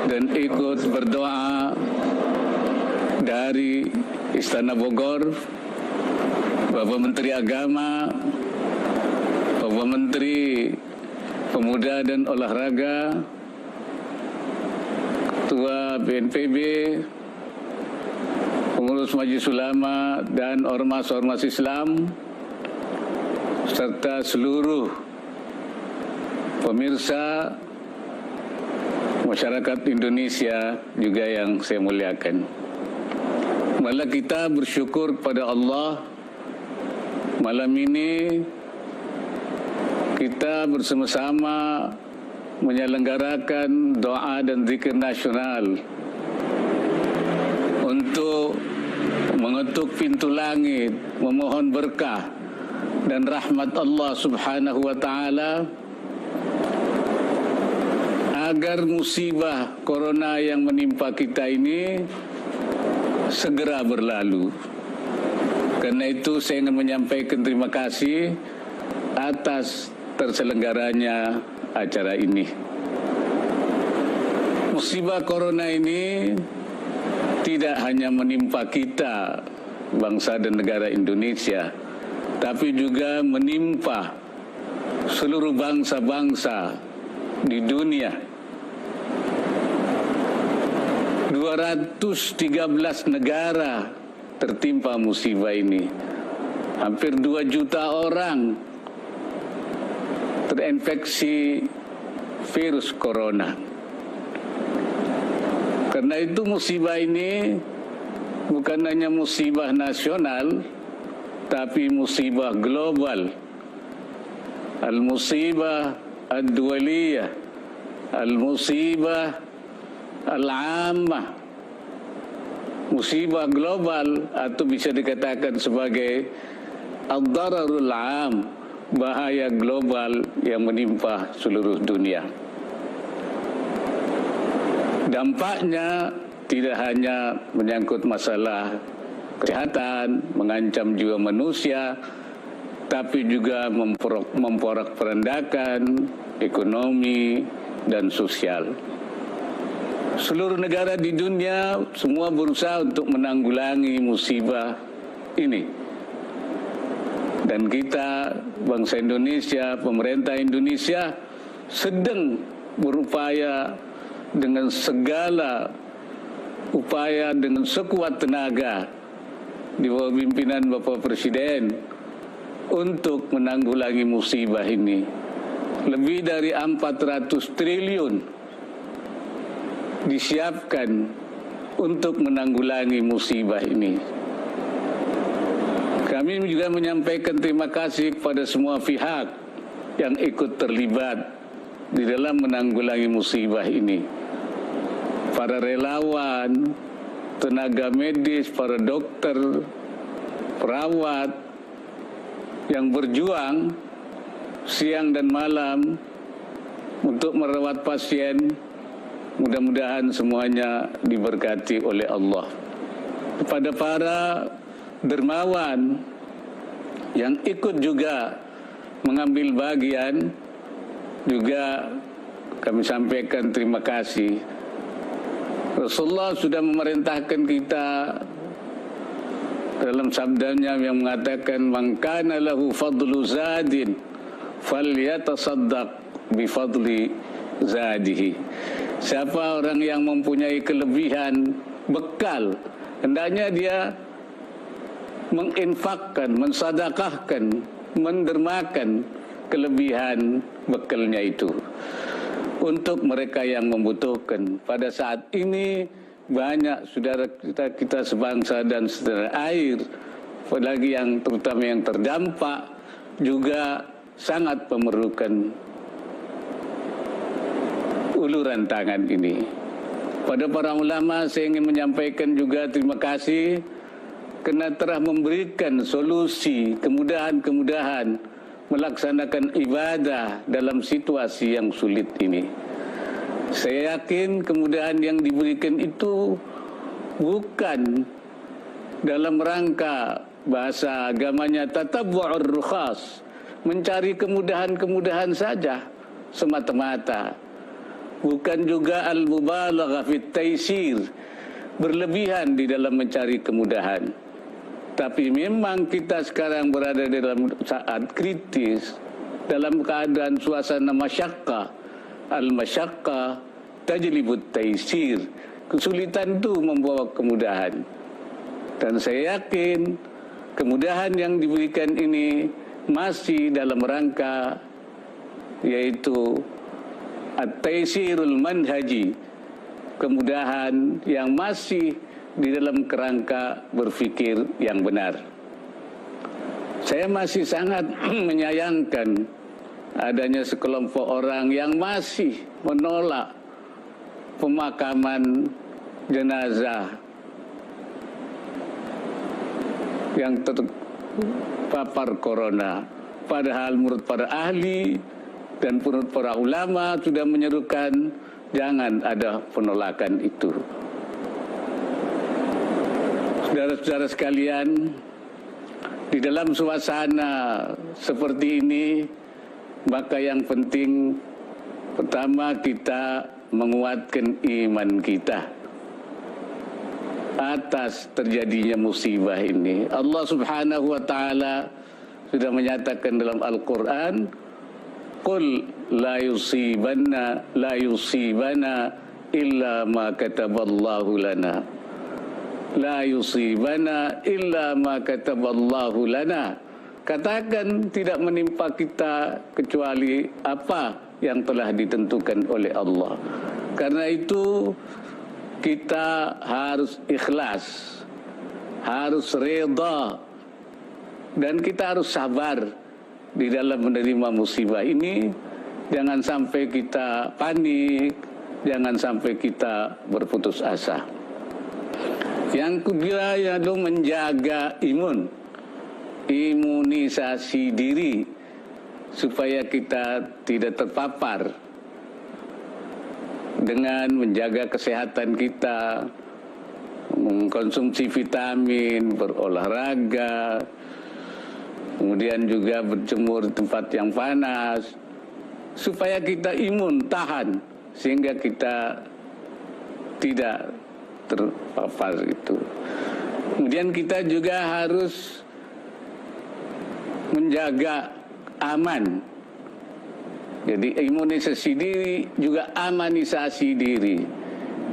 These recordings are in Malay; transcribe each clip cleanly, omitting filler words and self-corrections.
dan ikut berdoa dari Istana Bogor, Bapak Menteri Agama, Bapak Menteri Pemuda dan Olahraga, Ketua BNPB, pengurus Majelis Ulama dan ormas-ormas Islam, serta seluruh pemirsa masyarakat Indonesia juga yang saya muliakan. Malah kita bersyukur kepada Allah, malam ini kita bersama-sama menyelenggarakan doa dan zikir nasional untuk mengetuk pintu langit, memohon berkah dan rahmat Allah Subhanahu wa taala agar musibah corona yang menimpa kita ini segera berlalu. Karena itu saya ingin menyampaikan terima kasih atas terselenggaranya acara ini. Musibah corona ini tidak hanya menimpa kita, bangsa dan negara Indonesia, tapi juga menimpa seluruh bangsa-bangsa di dunia. 213 negara tertimpa musibah ini. Hampir 2 juta orang terinfeksi virus corona. Karena itu musibah ini bukan hanya musibah nasional, tapi musibah global. Al-musibah ad-duwaliyah, al-musibah al-ammah. Musibah global atau bisa dikatakan sebagai ad-dararul am, bahaya global yang menimpa seluruh dunia. Dampaknya tidak hanya menyangkut masalah kesehatan, mengancam jiwa manusia, tapi juga memporak-porandakan ekonomi dan sosial. Seluruh negara di dunia semua berusaha untuk menanggulangi musibah ini. Dan kita, bangsa Indonesia, pemerintah Indonesia sedang berupaya dengan segala upaya, dengan sekuat tenaga di bawah pimpinan Bapak Presiden untuk menanggulangi musibah ini. Lebih dari 400 triliun disiapkan untuk menanggulangi musibah ini. Kami juga menyampaikan terima kasih kepada semua pihak yang ikut terlibat di dalam menanggulangi musibah ini. Para relawan, tenaga medis, para dokter, perawat yang berjuang siang dan malam untuk merawat pasien. Mudah-mudahan semuanya diberkati oleh Allah. Kepada para dermawan yang ikut juga mengambil bagian, juga kami sampaikan terima kasih. Rasulullah sudah memerintahkan kita dalam sabdanya yang mengatakan, man kana lahu fadlu zadin falyatasaddaq bi fadli zadihi. Siapa orang yang mempunyai kelebihan bekal, hendaknya dia menginfakkan, mensadakahkan, mendermakan kelebihan bekalnya itu untuk mereka yang membutuhkan. Pada saat ini banyak saudara kita sebangsa dan setanah air, apalagi yang terutama yang terdampak, juga sangat memerlukan uluran tangan ini. Pada para ulama saya ingin menyampaikan juga terima kasih karena telah memberikan solusi, kemudahan-kemudahan melaksanakan ibadah dalam situasi yang sulit ini. Saya yakin kemudahan yang diberikan itu bukan dalam rangka bahasa agamanya tatabbu'ur rukhas, mencari kemudahan-kemudahan saja semata-mata. bukan juga al-mubalaghah fit taysir, berlebihan di dalam mencari kemudahan. Tapi memang kita sekarang berada dalam saat kritis, dalam keadaan suasana masyaqqah. Al-masyaqqah tajlibut taysir. Kesulitan itu membawa kemudahan. Dan saya yakin kemudahan yang diberikan ini masih dalam rangka yaitu at-taysirul manhaji, kemudahan yang masih di dalam kerangka berfikir yang benar. Saya masih sangat menyayangkan adanya sekelompok orang yang masih menolak pemakaman jenazah yang terpapar corona. Padahal menurut para ahli dan menurut para ulama sudah menyerukan jangan ada penolakan itu. Saudara-saudara sekalian, di dalam suasana seperti ini, maka yang penting pertama kita menguatkan iman kita atas terjadinya musibah ini. Allah Subhanahu wa taala sudah menyatakan dalam Al-Qur'an, "Qul la yusibana illa ma kataballahu lana." La yusibana illa ma kataballahu lana. Katakan tidak menimpa kita kecuali apa yang telah ditentukan oleh Allah. Karena itu kita harus ikhlas, harus reda, dan kita harus sabar di dalam menerima musibah ini. Jangan sampai kita panik, jangan sampai kita berputus asa. Yang kedua yaitu menjaga imunisasi diri supaya kita tidak terpapar, dengan menjaga kesehatan kita, mengkonsumsi vitamin, berolahraga, kemudian juga berjemur di tempat yang panas, supaya kita imun, tahan, sehingga kita tidak terpapar itu. Kemudian kita juga harus menjaga aman. Jadi imunisasi diri juga amanisasi diri,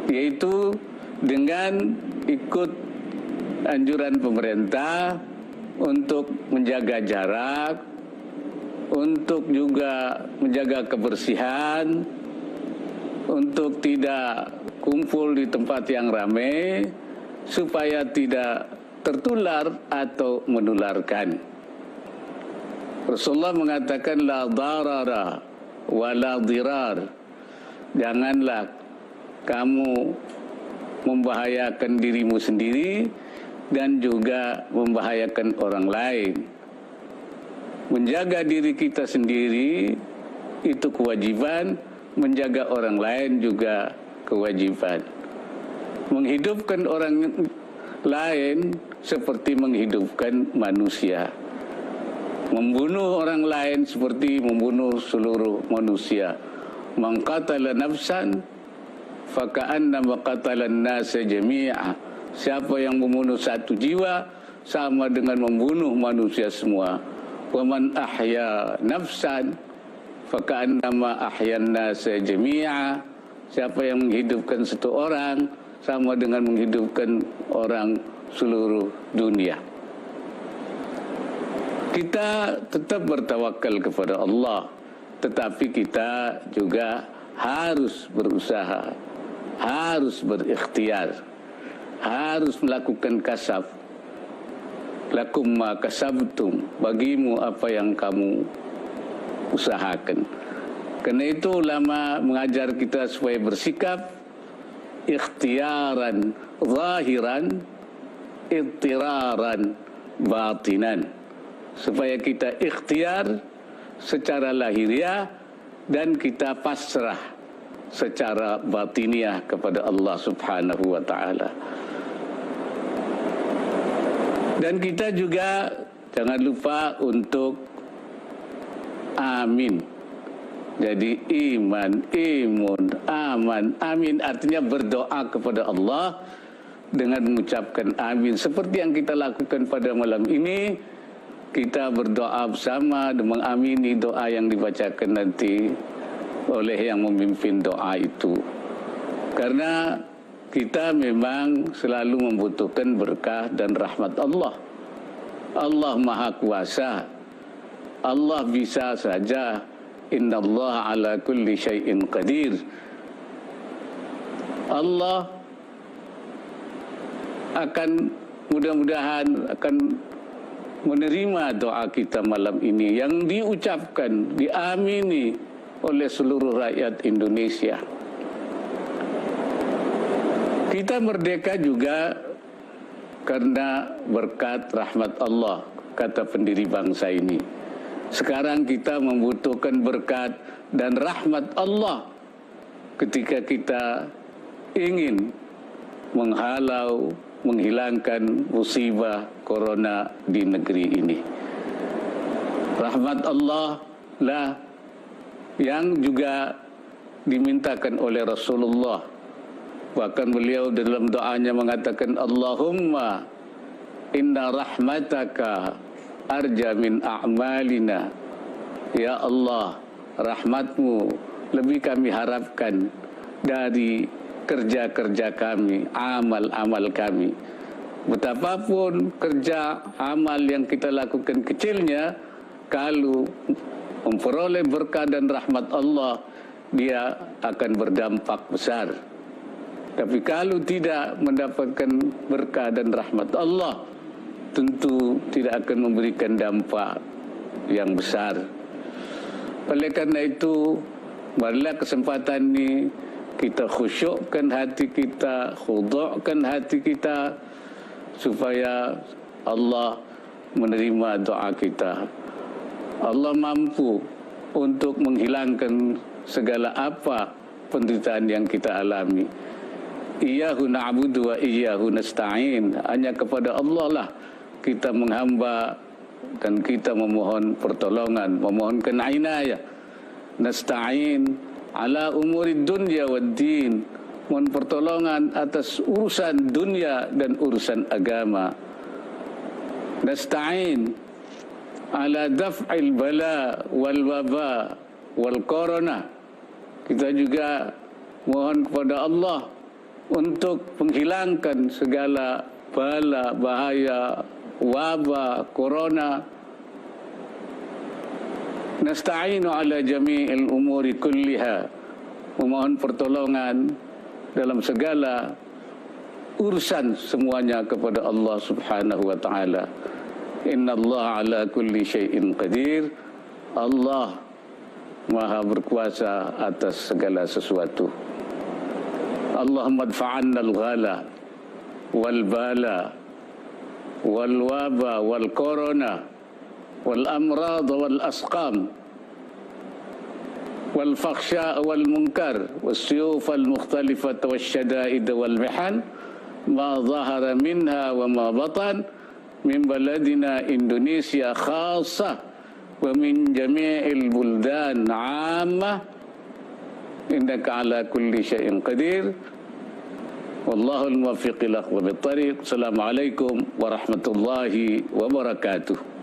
yaitu dengan ikut anjuran pemerintah untuk menjaga jarak, untuk juga menjaga kebersihan, untuk tidak kumpul di tempat yang ramai, supaya tidak tertular atau menularkan. Rasulullah mengatakan la darara wa la dirar. Janganlah kamu membahayakan dirimu sendiri dan juga membahayakan orang lain. Menjaga diri kita sendiri itu kewajiban, menjaga orang lain juga kewajiban. Menghidupkan orang lain seperti menghidupkan manusia. Membunuh orang lain seperti membunuh seluruh manusia. Man qatala nafsan faka'annama qatala an-nasa jami'a. Siapa yang membunuh satu jiwa sama dengan membunuh manusia semua. Wa man ahya nafsan faka'annama ahya an-nasa jami'a. Siapa yang menghidupkan satu orang sama dengan menghidupkan orang seluruh dunia. Kita tetap bertawakal kepada Allah, tetapi kita juga harus berusaha, harus berikhtiar, harus melakukan kasab. Lakum ma kasabtum, bagimu apa yang kamu usahakan. Karena itu ulama mengajar kita supaya bersikap ikhtiaran zahiran, ittiraran batinan. Supaya kita ikhtiar secara lahiriah dan kita pasrah secara batiniah kepada Allah Subhanahu wa taala. Dan kita juga jangan lupa untuk amin Jadi iman, imun, aman, amin artinya berdoa kepada Allah dengan mengucapkan amin. Seperti yang kita lakukan pada malam ini, kita berdoa bersama dan mengamini doa yang dibacakan nanti oleh yang memimpin doa itu. Karena kita memang selalu membutuhkan berkah dan rahmat Allah. Allah Maha Kuasa. Allah bisa saja. Innallaha ala kulli syai'in qadir. Allah akan mudah-mudahan akan menerima doa kita malam ini yang diucapkan, diamini oleh seluruh rakyat Indonesia. Kita merdeka juga karena berkat rahmat Allah, kata pendiri bangsa ini. Sekarang kita membutuhkan berkat dan rahmat Allah ketika kita ingin menghalau, menghilangkan musibah corona di negeri ini. Rahmat Allah lah yang juga dimintakan oleh Rasulullah. Bahkan beliau dalam doanya mengatakan, Allahumma inna rahmataka arja min a'malina. Ya Allah, rahmatmu lebih kami harapkan dari kerja-kerja kami, amal-amal kami. Betapapun kerja amal yang kita lakukan kecilnya, kalau memperoleh berkah dan rahmat Allah, dia akan berdampak besar. Tapi kalau tidak mendapatkan berkah dan rahmat Allah, tentu tidak akan memberikan dampak yang besar. Oleh karena itu, marilah kesempatan ini kita khusyukkan hati kita, khudukkan hati kita, supaya Allah menerima doa kita. Allah mampu untuk menghilangkan segala apa penderitaan yang kita alami. Iyyahu na'budu wa iyyahu nasta'in. Hanya kepada Allah lah kita menghamba dan kita memohon pertolongan, memohonkan inayah. Nasta'in ala umuri dunya wad din. Mohon pertolongan atas urusan dunia dan urusan agama. Nasta'in ala daf'il bala wal waba wal corona. Kita juga mohon kepada Allah untuk menghilangkan segala bala, bahaya, wabah, corona. Nasta'inu ala jami'il umuri kulliha. Memohon pertolongan dalam segala urusan semuanya kepada Allah Subhanahu wa ta'ala. Innallaha ala kulli syai'in qadir. Allah Maha berkuasa atas segala sesuatu. Allahumma adfa'anna al-ghala wal bala wal waba wal corona wal amrad wal asqam wal fakhsha wal munkar was suyuf al mukhtalifah was syada'id wal mihan ma zahara minha wa ma batan min baladina Indonesia khassa wa min jami'il buldan 'ammah innaka ala kulli syai'in qadir. Wallahul muwaffiq ila aqwamit thariq. Assalamualaikum warahmatullahi wabarakatuh.